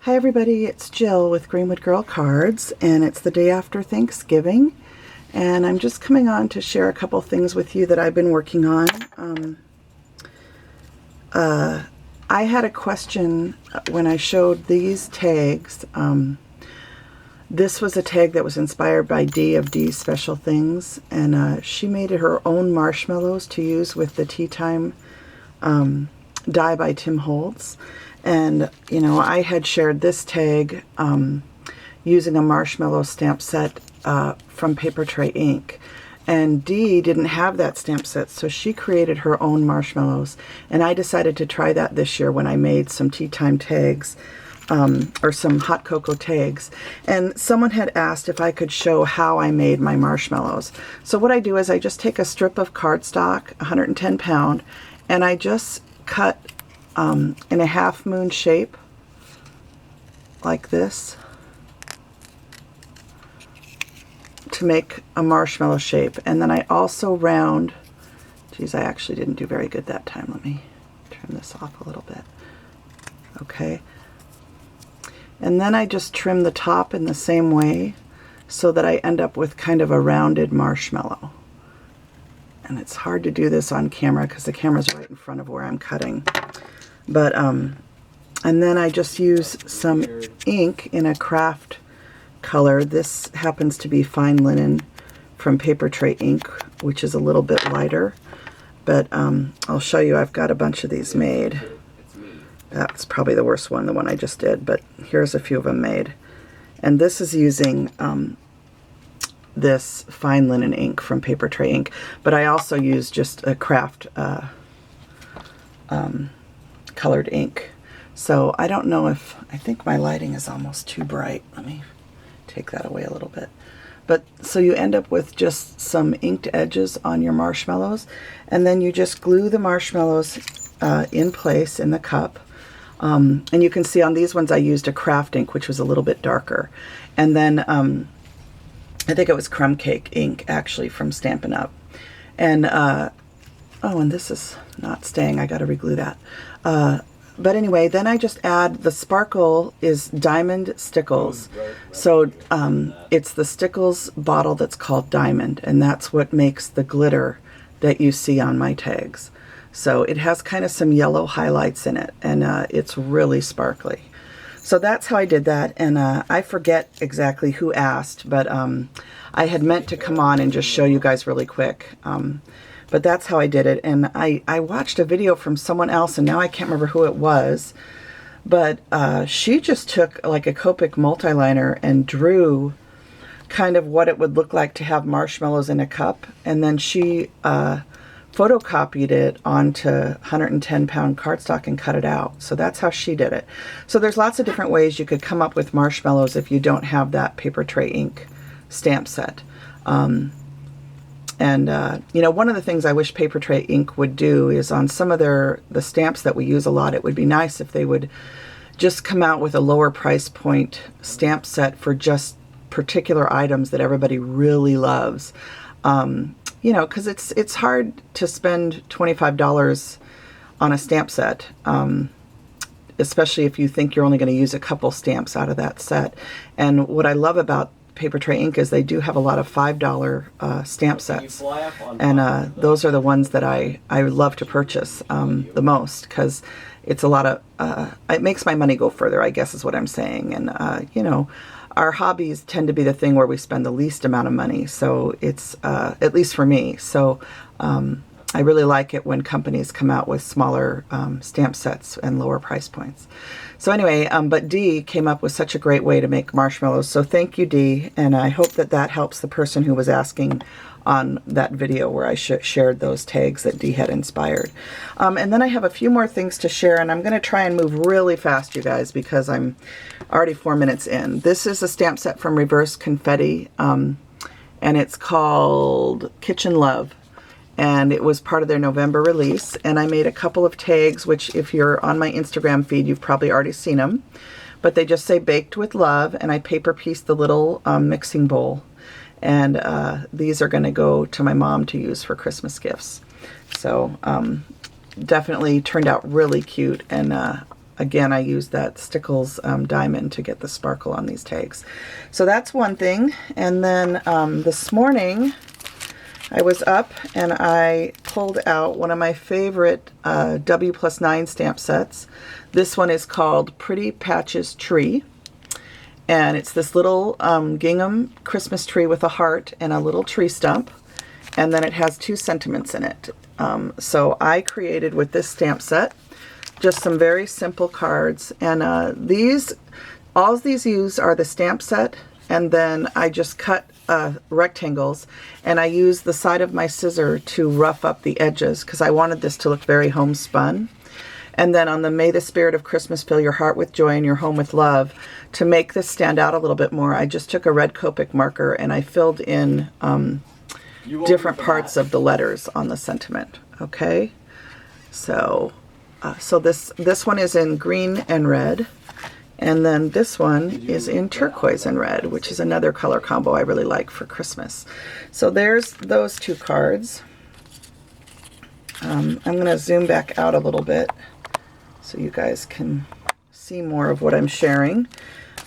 Hi everybody, it's Jill with Greenwood Girl Cards, and it's the day after Thanksgiving, and I'm just coming on to share a couple things with you that I've been working on. I had a question when I showed these tags. This was a tag that was inspired by Dee of Dee's Special Things, and she made her own marshmallows to use with the Tea Time die by Tim Holtz. And, you know, I had shared this tag using a marshmallow stamp set from Paper Tray Inc. And Dee didn't have that stamp set, so she created her own marshmallows. And I decided to try that this year when I made some tea time tags, or some hot cocoa tags. And someone had asked if I could show how I made my marshmallows. So what I do is I just take a strip of cardstock, 110 pound, and I just cut in a half moon shape like this to make a marshmallow shape. And then I also round, geez, I actually didn't do very good that time. Let me turn this off a little bit. Okay. And then I just trim the top in the same way so that I end up with kind of a rounded marshmallow. And it's hard to do this on camera because the camera's right in front of where I'm cutting. But, and then I just use some ink in a craft color. This happens to be Fine Linen from Paper Tray Ink, which is a little bit lighter. But I'll show you, I've got a bunch of these made. That's probably the worst one, the one I just did, but here's a few of them made. And this is using this Fine Linen ink from Paper Tray Ink, but I also use just a craft colored ink. So I don't know if, I think my lighting is almost too bright. Let me take that away a little bit. But so you end up with just some inked edges on your marshmallows, and then you just glue the marshmallows in place in the cup. And you can see on these ones I used a craft ink, which was a little bit darker. And then I think it was Crumb Cake ink, actually, from Stampin' Up. And, oh, and this is not staying. I got to reglue that. But anyway, then I just add, the sparkle is Diamond Stickles. So it's the Stickles bottle that's called Diamond, and that's what makes the glitter that you see on my tags. So it has kind of some yellow highlights in it, and it's really sparkly. So that's how I did that, and I forget exactly who asked, but I had meant to come on and just show you guys really quick. But that's how I did it, and I watched a video from someone else, and now I can't remember who it was, but she just took like a Copic multiliner and drew kind of what it would look like to have marshmallows in a cup, and then she photocopied it onto 110 pound cardstock and cut it out. So that's how she did it. So there's lots of different ways you could come up with marshmallows if you don't have that Paper Tray Ink stamp set. You know, one of the things I wish Paper Tray Ink would do is on some of the stamps that we use a lot, it would be nice if they would just come out with a lower price point stamp set for just particular items that everybody really loves. You know, because it's hard to spend $25 on a stamp set, especially if you think you're only going to use a couple stamps out of that set. And what I love about Paper Tray Ink is they do have a lot of $5 stamp sets, and those are the ones that I love to purchase the most, because it's a lot of it makes my money go further, I guess is what I'm saying. And you know, our hobbies tend to be the thing where we spend the least amount of money, so it's at least for me. So I really like it when companies come out with smaller stamp sets and lower price points. So anyway, but Dee came up with such a great way to make marshmallows. So thank you, Dee, and I hope that that helps the person who was asking on that video where I shared those tags that Dee had inspired. And then I have a few more things to share, and I'm going to try and move really fast, you guys, because I'm already 4 minutes in. This is a stamp set from Reverse Confetti, and it's called Kitchen Love. And it was part of their November release, and I made a couple of tags, which if you're on my Instagram feed, you've probably already seen them, but they just say Baked with Love, and I paper pieced the little mixing bowl, and these are going to go to my mom to use for Christmas gifts. So definitely turned out really cute, and again, I used that Stickles diamond to get the sparkle on these tags. So that's one thing. And then this morning I was up and I pulled out one of my favorite W+9 stamp sets. This one is called Pretty Patches Tree. And it's this little gingham Christmas tree with a heart and a little tree stump. And then it has 2 sentiments in it. So I created with this stamp set just some very simple cards. And all these use are the stamp set. And then I just cut rectangles, and I used the side of my scissor to rough up the edges because I wanted this to look very homespun. And then on the May the Spirit of Christmas fill your heart with joy and your home with love, to make this stand out a little bit more, I just took a red Copic marker and I filled in different parts of the letters on the sentiment. Okay, so this one is in green and red. And then this one is in turquoise and red, which is another color combo I really like for Christmas. So there's those 2 cards. I'm going to zoom back out a little bit so you guys can see more of what I'm sharing.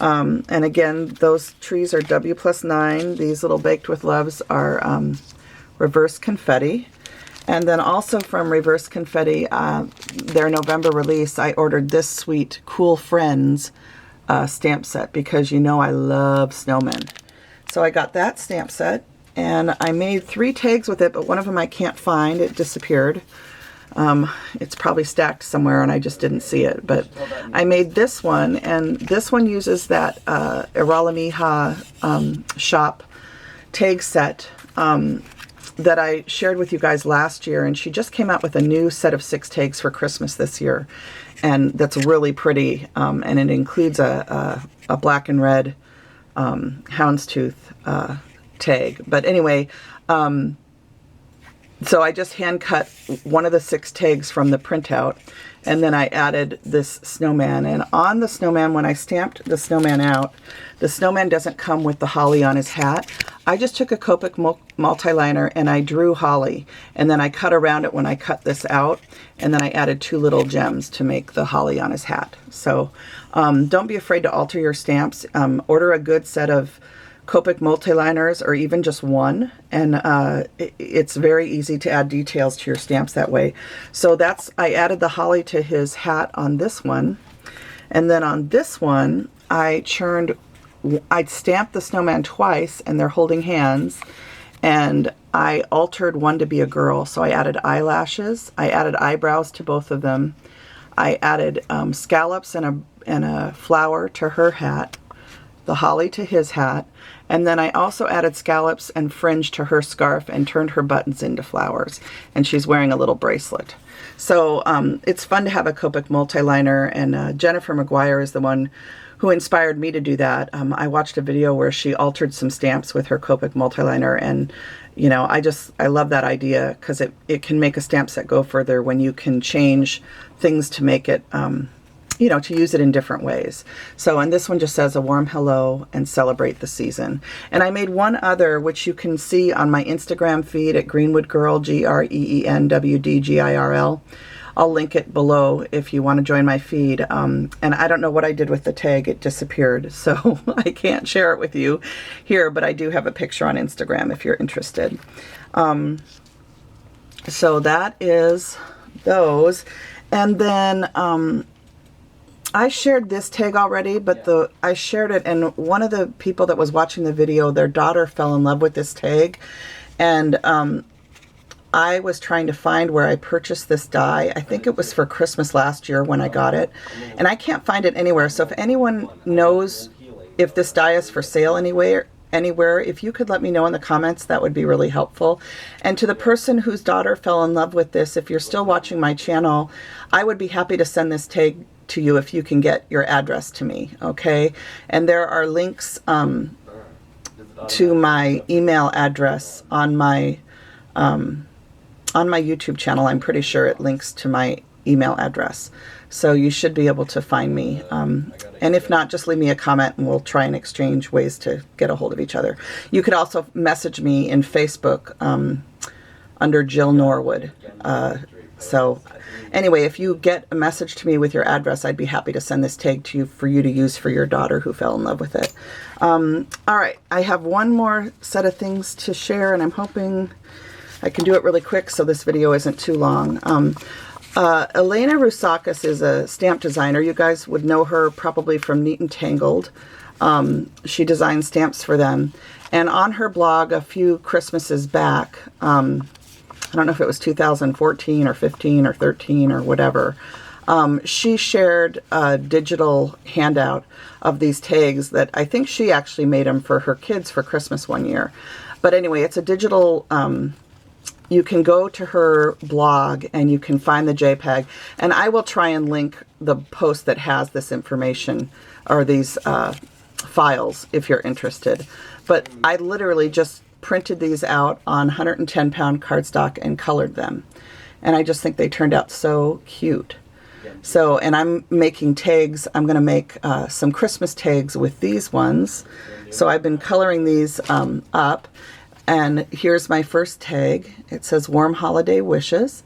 And again, those trees are W+9. These little Baked with Loves are Reverse Confetti. And then also from Reverse Confetti, their November release, I ordered this sweet Cool Friends stamp set because you know I love snowmen. So I got that stamp set and I made 3 tags with it, but one of them I can't find. It disappeared. It's probably stacked somewhere and I just didn't see it. But I made this one, and this one uses that Iralamiha shop tag set that I shared with you guys last year, and she just came out with a new set of 6 tags for Christmas this year, and that's really pretty, and it includes a black and red houndstooth tag. But anyway, so I just hand cut one of the 6 tags from the printout, and then I added this snowman. And on the snowman, when I stamped the snowman out, the snowman doesn't come with the holly on his hat. I just took a Copic multi-liner and I drew holly, and then I cut around it when I cut this out, and then I added 2 little gems to make the holly on his hat. So don't be afraid to alter your stamps. Order a good set of Copic multi-liners, or even just one, and it's very easy to add details to your stamps that way. So I added the holly to his hat on this one, and then on this one I stamped the snowman twice and they're holding hands, and I altered one to be a girl. So I added eyelashes, I added eyebrows to both of them, I added scallops and a flower to her hat, the holly to his hat, and then I also added scallops and fringe to her scarf and turned her buttons into flowers, and she's wearing a little bracelet. So it's fun to have a Copic multi-liner, and Jennifer McGuire is the one who inspired me to do that. I watched a video where she altered some stamps with her Copic multi-liner, and you know, I love that idea because it can make a stamp set go further when you can change things to make it you know, to use it in different ways. So, and this one just says a warm hello and celebrate the season. And I made one other, which you can see on my Instagram feed at Greenwood Girl, GreenWDGirl. I'll link it below if you want to join my feed. And I don't know what I did with the tag. It disappeared, so I can't share it with you here, but I do have a picture on Instagram if you're interested. So that is those. And then I shared this tag already, but I shared it, and one of the people that was watching the video, their daughter fell in love with this tag, and I was trying to find where I purchased this die. I think it was for Christmas last year when I got it, and I can't find it anywhere. So if anyone knows if this die is for sale anywhere, if you could let me know in the comments, that would be really helpful. And to the person whose daughter fell in love with this, if you're still watching my channel, I would be happy to send this tag to you if you can get your address to me, okay? And there are links to my email address on my YouTube channel. I'm pretty sure it links to my email address, so you should be able to find me. And if not, just leave me a comment and we'll try and exchange ways to get a hold of each other. You could also message me in Facebook under Jill Norwood. So anyway, if you get a message to me with your address, I'd be happy to send this tag to you for you to use for your daughter who fell in love with it. All right, I have one more set of things to share, and I'm hoping I can do it really quick so this video isn't too long. Elena Roussakis is a stamp designer. You guys would know her probably from Neat and Tangled. She designs stamps for them. And on her blog a few Christmases back, I don't know if it was 2014 or 15 or 13 or whatever, she shared a digital handout of these tags that I think she actually made them for her kids for Christmas one year. But anyway, it's a digital, you can go to her blog and you can find the JPEG, and I will try and link the post that has this information or these files if you're interested. But I literally just printed these out on 110-pound cardstock and colored them, and I just think they turned out so cute. So, and I'm making tags. I'm going to make some Christmas tags with these ones. So I've been coloring these up, and here's my first tag. It says Warm Holiday Wishes,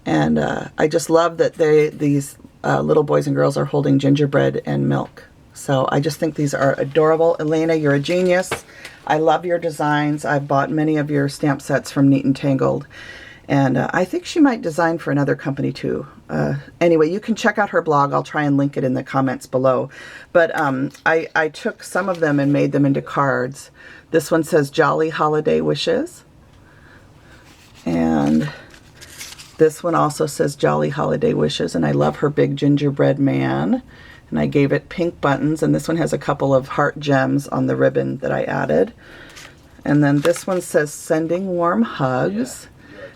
and I just love that these little boys and girls are holding gingerbread and milk. So I just think these are adorable. Elena, you're a genius. I love your designs. I've bought many of your stamp sets from Neat and Tangled. And I think she might design for another company too. Anyway, you can check out her blog. I'll try and link it in the comments below. But I took some of them and made them into cards. This one says Jolly Holiday Wishes. And this one also says Jolly Holiday Wishes. And I love her big gingerbread man. And I gave it pink buttons, and this one has a couple of heart gems on the ribbon that I added. And then this one says Sending Warm Hugs.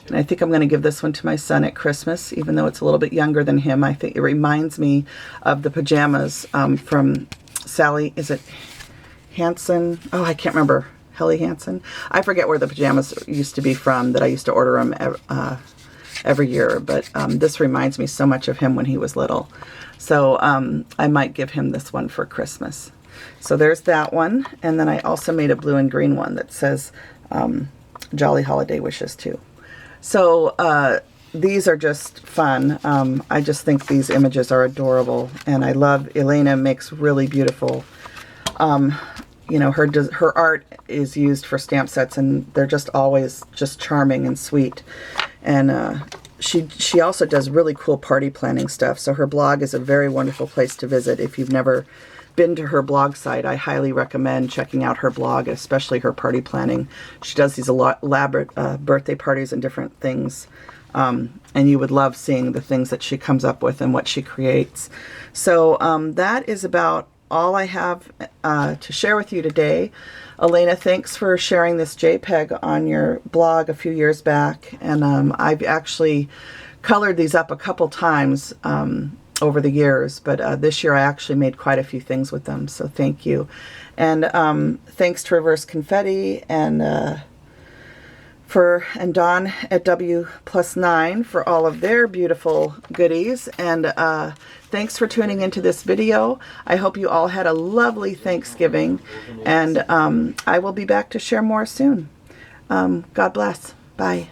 And I think I'm going to give this one to my son at Christmas, even though it's a little bit younger than him. I think it reminds me of the pajamas from Sally, is it Hansen? Oh, I can't remember. Helly Hansen? I forget where the pajamas used to be from, that I used to order them every year. But this reminds me so much of him when he was little. So I might give him this one for Christmas. So there's that one. And then I also made a blue and green one that says Jolly Holiday Wishes too. So these are just fun. I just think these images are adorable. And I love, Elena makes really beautiful, you know, her art is used for stamp sets, and they're just always just charming and sweet. And she also does really cool party planning stuff. So her blog is a very wonderful place to visit. If you've never been to her blog site, I highly recommend checking out her blog, especially her party planning. She does these elaborate birthday parties and different things. And you would love seeing the things that she comes up with and what she creates. So that is about all I have to share with you today. Elena, thanks for sharing this JPEG on your blog a few years back. And I've actually colored these up a couple times over the years, but this year I actually made quite a few things with them, so thank you. And thanks to Reverse Confetti and Dawn at W+9 for all of their beautiful goodies. And thanks for tuning into this video. I hope you all had a lovely Thanksgiving, and I will be back to share more soon. God bless. Bye.